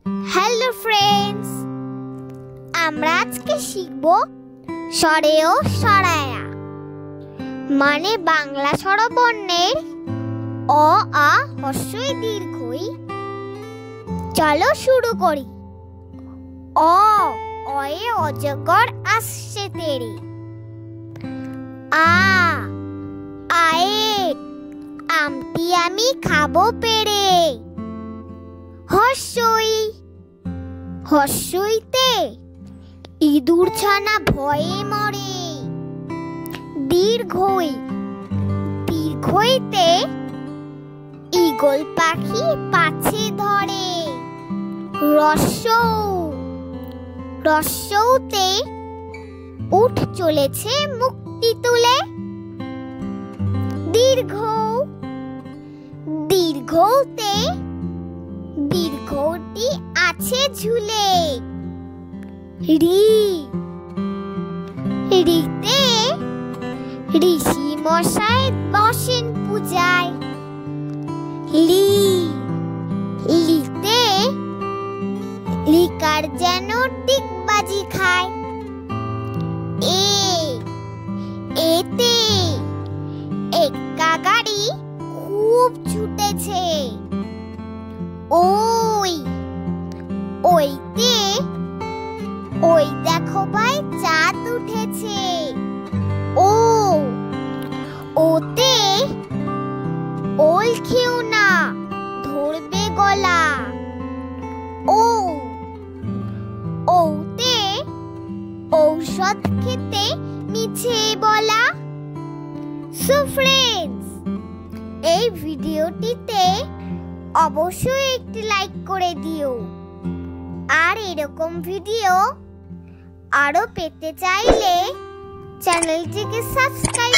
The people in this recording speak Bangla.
হ্যালো ফ্রেন্ডস, আমরা আজকে শিখব স্বরে ও স্বরায়া মানে বাংলা স্বরবর্ণের অ আ হ্রস্বই দীর্ঘই। চলো শুরু করি। অয়ে অজগর আসছে তেরে। আয়ে আমটি আমি খাবো পেরে। হর্ষইতে ইঁদুর ছানা ভয়ে মরে। দীর্ঘইতে ঈগল পাখি পাছে ধরে। রস্যৌতে উঠ চলেছে মুক্তি তুলে। দীর্ঘতে দীর্ঘটি আছে ঝুলে। ঋতে ঋষি মশাই বসেন পূজায়। লিতে লিকার যেন টিকবাজি খায়। এতে এক্কা গাড়ি খুব ছুটেছে। ওই দেখো ভাই চাঁদ উঠেছে। ওতে ওল খেও না ধরবে গলা। ওতে ঔষধ খেতে মিছে বলা। সো ফ্রেন্ডস, এই ভিডিওটিতে অবশ্যই একটি লাইক করে দিও। আর এরকম ভিডিও আরো পেতে চাইলে চ্যানেলটিকে সাবস্ক্রাইব